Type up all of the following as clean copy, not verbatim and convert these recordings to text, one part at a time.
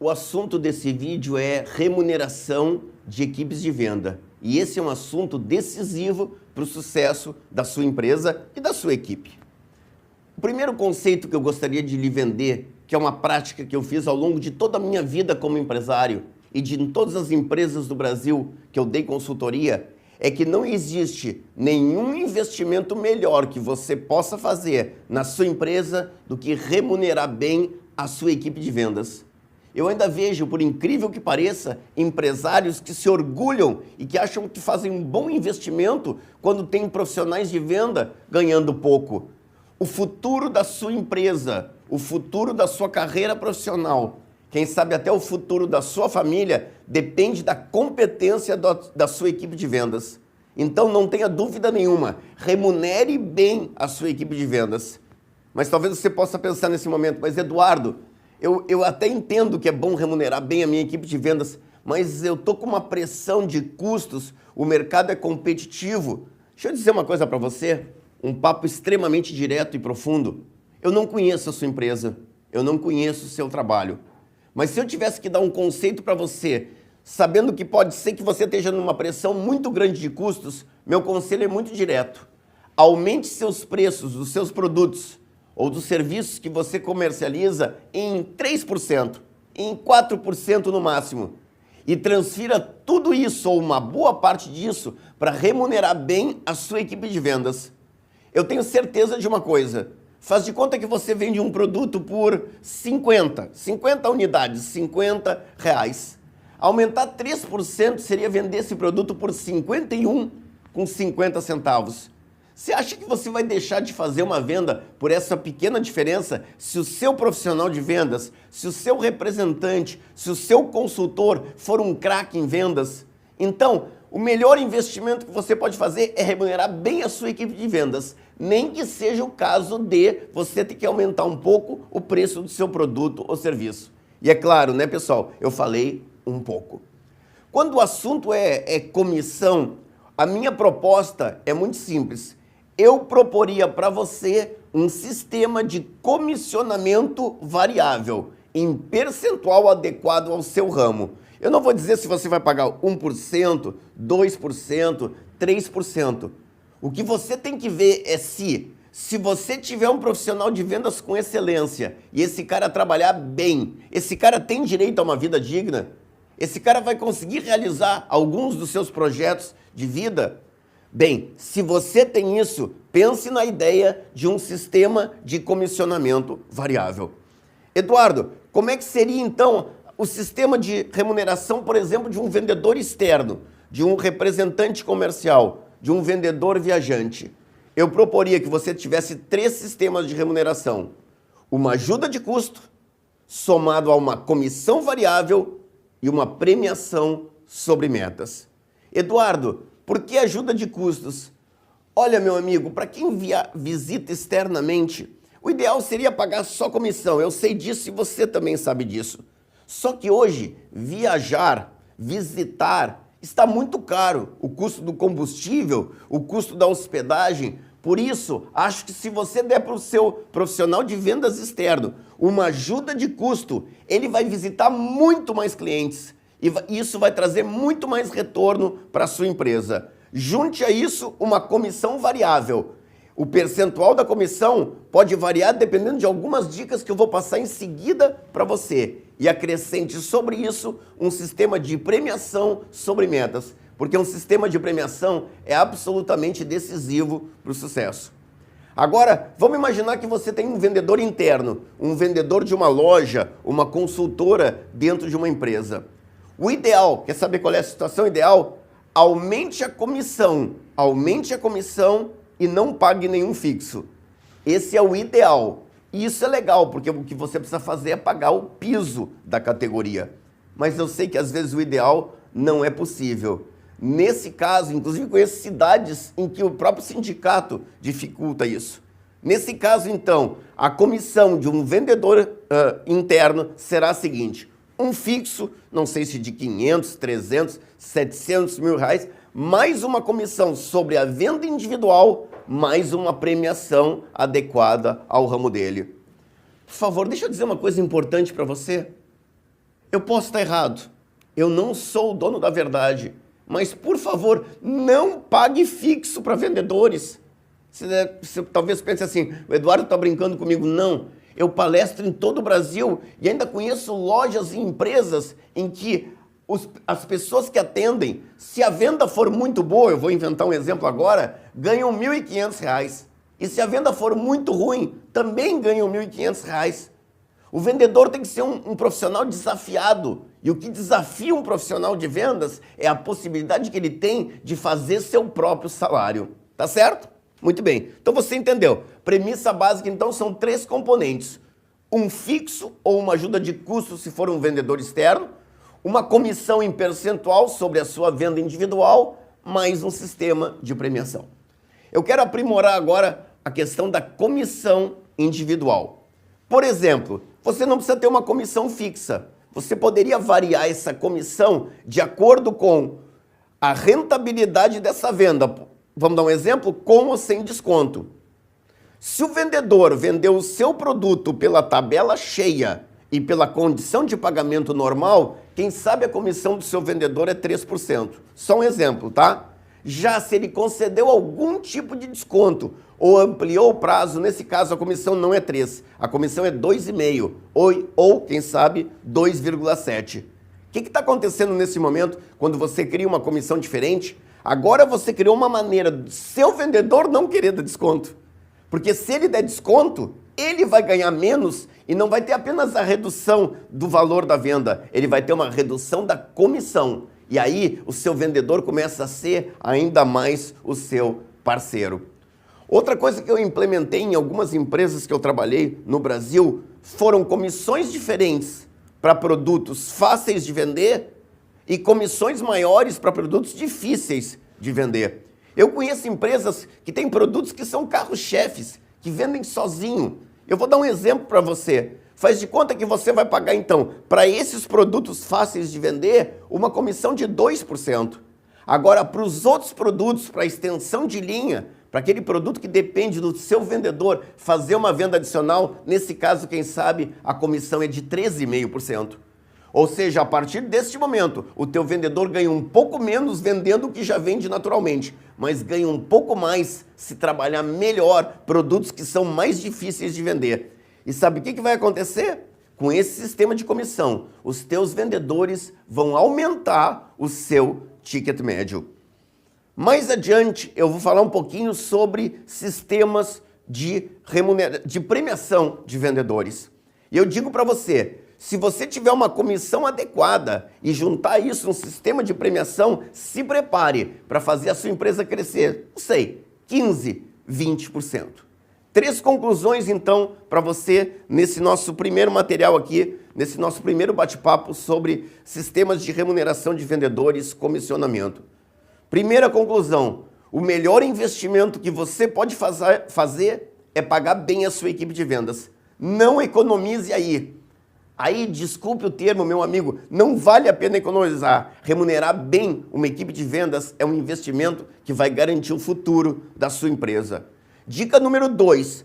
O assunto desse vídeo é remuneração de equipes de venda. E esse é um assunto decisivo para o sucesso da sua empresa e da sua equipe. O primeiro conceito que eu gostaria de lhe vender, que é uma prática que eu fiz ao longo de toda a minha vida como empresário e de todas as empresas do Brasil que eu dei consultoria, é que não existe nenhum investimento melhor que você possa fazer na sua empresa do que remunerar bem a sua equipe de vendas. Eu ainda vejo, por incrível que pareça, empresários que se orgulham e que acham que fazem um bom investimento quando tem profissionais de venda ganhando pouco. O futuro da sua empresa, o futuro da sua carreira profissional, quem sabe até o futuro da sua família, depende da competência da sua equipe de vendas. Então não tenha dúvida nenhuma, remunere bem a sua equipe de vendas. Mas talvez você possa pensar nesse momento, mas Eduardo, eu até entendo que é bom remunerar bem a minha equipe de vendas, mas eu estou com uma pressão de custos, o mercado é competitivo. Deixa eu dizer uma coisa para você, um papo extremamente direto e profundo. Eu não conheço a sua empresa, eu não conheço o seu trabalho. Mas se eu tivesse que dar um conceito para você, sabendo que pode ser que você esteja numa pressão muito grande de custos, meu conselho é muito direto. Aumente seus preços dos seus produtos ou dos serviços que você comercializa em 3%, em 4% no máximo. E transfira tudo isso, ou uma boa parte disso, para remunerar bem a sua equipe de vendas. Eu tenho certeza de uma coisa, faz de conta que você vende um produto por 50 unidades, 50 reais. Aumentar 3% seria vender esse produto por 51 com 50 centavos. Você acha que você vai deixar de fazer uma venda por essa pequena diferença se o seu profissional de vendas, se o seu representante, se o seu consultor for um craque em vendas? Então, o melhor investimento que você pode fazer é remunerar bem a sua equipe de vendas, nem que seja o caso de você ter que aumentar um pouco o preço do seu produto ou serviço. E é claro, né, pessoal? Eu falei um pouco. Quando o assunto é comissão, a minha proposta é muito simples. Eu proporia para você um sistema de comissionamento variável em percentual adequado ao seu ramo. Eu não vou dizer se você vai pagar 1%, 2%, 3%. O que você tem que ver é se você tiver um profissional de vendas com excelência e esse cara trabalhar bem, esse cara tem direito a uma vida digna, esse cara vai conseguir realizar alguns dos seus projetos de vida. Bem, se você tem isso, pense na ideia de um sistema de comissionamento variável. Eduardo, como é que seria então o sistema de remuneração, por exemplo, de um vendedor externo, de um representante comercial, de um vendedor viajante? Eu proporia que você tivesse 3 sistemas de remuneração. Uma ajuda de custo, somado a uma comissão variável e uma premiação sobre metas. Eduardo, por que ajuda de custos? Olha, meu amigo, para quem visita externamente, o ideal seria pagar só comissão. Eu sei disso e você também sabe disso. Só que hoje, viajar, visitar, está muito caro. O custo do combustível, o custo da hospedagem. Por isso, acho que se você der para o seu profissional de vendas externo uma ajuda de custo, ele vai visitar muito mais clientes. E isso vai trazer muito mais retorno para a sua empresa. Junte a isso uma comissão variável. O percentual da comissão pode variar dependendo de algumas dicas que eu vou passar em seguida para você. E acrescente sobre isso um sistema de premiação sobre metas. Porque um sistema de premiação é absolutamente decisivo para o sucesso. Agora, vamos imaginar que você tem um vendedor interno, um vendedor de uma loja, uma consultora dentro de uma empresa. O ideal, quer saber qual é a situação ideal? Aumente a comissão e não pague nenhum fixo. Esse é o ideal. E isso é legal, porque o que você precisa fazer é pagar o piso da categoria. Mas eu sei que às vezes o ideal não é possível. Nesse caso, inclusive conheço cidades em que o próprio sindicato dificulta isso. Nesse caso, então, a comissão de um vendedor interno será a seguinte: um fixo, não sei se de 500, 300, 700 mil reais, mais uma comissão sobre a venda individual, mais uma premiação adequada ao ramo dele. Por favor, deixa eu dizer uma coisa importante para você. Eu posso estar errado, eu não sou o dono da verdade, mas, por favor, não pague fixo para vendedores. Você talvez pense assim, o Eduardo está brincando comigo. Não, eu palestro em todo o Brasil e ainda conheço lojas e empresas em que as pessoas que atendem, se a venda for muito boa, eu vou inventar um exemplo agora, ganham R$ 1.500. E se a venda for muito ruim, também ganham R$ 1.500. O vendedor tem que ser um profissional desafiado. E o que desafia um profissional de vendas é a possibilidade que ele tem de fazer seu próprio salário. Tá certo? Muito bem. Então você entendeu. Premissa básica, então, são 3 componentes. Um fixo ou uma ajuda de custo se for um vendedor externo, uma comissão em percentual sobre a sua venda individual, mais um sistema de premiação. Eu quero aprimorar agora a questão da comissão individual. Por exemplo, você não precisa ter uma comissão fixa. Você poderia variar essa comissão de acordo com a rentabilidade dessa venda. Vamos dar um exemplo? Com ou sem desconto. Se o vendedor vendeu o seu produto pela tabela cheia e pela condição de pagamento normal, quem sabe a comissão do seu vendedor é 3%. Só um exemplo, tá? Já se ele concedeu algum tipo de desconto ou ampliou o prazo, nesse caso a comissão não é 3, a comissão é 2,5 ou quem sabe, 2,7. O que está acontecendo nesse momento quando você cria uma comissão diferente? Agora você criou uma maneira do seu vendedor não querer dar desconto. Porque se ele der desconto, ele vai ganhar menos e não vai ter apenas a redução do valor da venda, ele vai ter uma redução da comissão. E aí o seu vendedor começa a ser ainda mais o seu parceiro. Outra coisa que eu implementei em algumas empresas que eu trabalhei no Brasil foram comissões diferentes para produtos fáceis de vender e comissões maiores para produtos difíceis de vender. Eu conheço empresas que têm produtos que são carros-chefes, que vendem sozinho. Eu vou dar um exemplo para você. Faz de conta que você vai pagar, então, para esses produtos fáceis de vender, uma comissão de 2%. Agora, para os outros produtos, para a extensão de linha, para aquele produto que depende do seu vendedor fazer uma venda adicional, nesse caso, quem sabe, a comissão é de 13,5%. Ou seja, a partir deste momento, o teu vendedor ganha um pouco menos vendendo o que já vende naturalmente, mas ganha um pouco mais se trabalhar melhor produtos que são mais difíceis de vender. E sabe o que vai acontecer? Com esse sistema de comissão, os teus vendedores vão aumentar o seu ticket médio. Mais adiante, eu vou falar um pouquinho sobre sistemas de premiação de vendedores. E eu digo para você, se você tiver uma comissão adequada e juntar isso num sistema de premiação, se prepare para fazer a sua empresa crescer, não sei, 15%, 20%. 3 conclusões, então, para você nesse nosso primeiro material aqui, nesse nosso primeiro bate-papo sobre sistemas de remuneração de vendedores, comissionamento. Primeira conclusão, o melhor investimento que você pode fazer é pagar bem a sua equipe de vendas. Não economize aí. Aí, desculpe o termo, meu amigo, não vale a pena economizar. Remunerar bem uma equipe de vendas é um investimento que vai garantir o futuro da sua empresa. Dica número 2,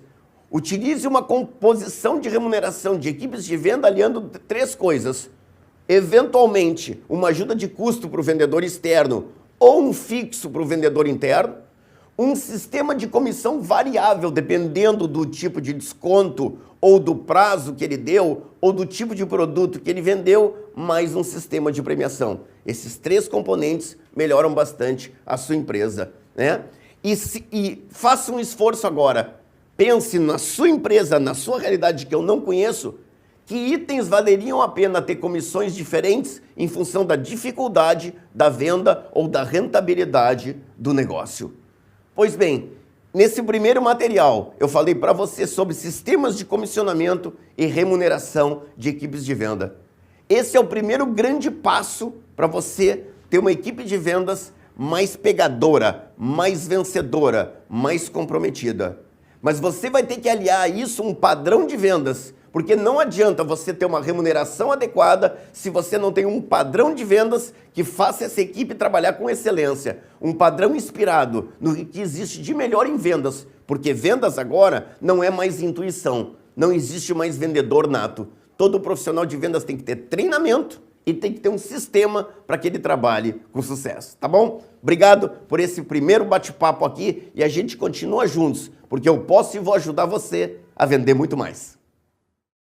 utilize uma composição de remuneração de equipes de venda aliando 3 coisas. Eventualmente, uma ajuda de custo para o vendedor externo ou um fixo para o vendedor interno, um sistema de comissão variável dependendo do tipo de desconto ou do prazo que ele deu ou do tipo de produto que ele vendeu, mais um sistema de premiação. Esses 3 componentes melhoram bastante a sua empresa, né? E faça um esforço agora. Pense na sua empresa, na sua realidade que eu não conheço, que itens valeriam a pena ter comissões diferentes em função da dificuldade da venda ou da rentabilidade do negócio. Pois bem, nesse primeiro material eu falei para você sobre sistemas de comissionamento e remuneração de equipes de venda. Esse é o primeiro grande passo para você ter uma equipe de vendas mais pegadora, mais vencedora, mais comprometida. Mas você vai ter que aliar a isso um padrão de vendas, porque não adianta você ter uma remuneração adequada se você não tem um padrão de vendas que faça essa equipe trabalhar com excelência. Um padrão inspirado no que existe de melhor em vendas, porque vendas agora não é mais intuição, não existe mais vendedor nato. Todo profissional de vendas tem que ter treinamento e tem que ter um sistema para que ele trabalhe com sucesso, tá bom? Obrigado por esse primeiro bate-papo aqui e a gente continua juntos, porque eu posso e vou ajudar você a vender muito mais.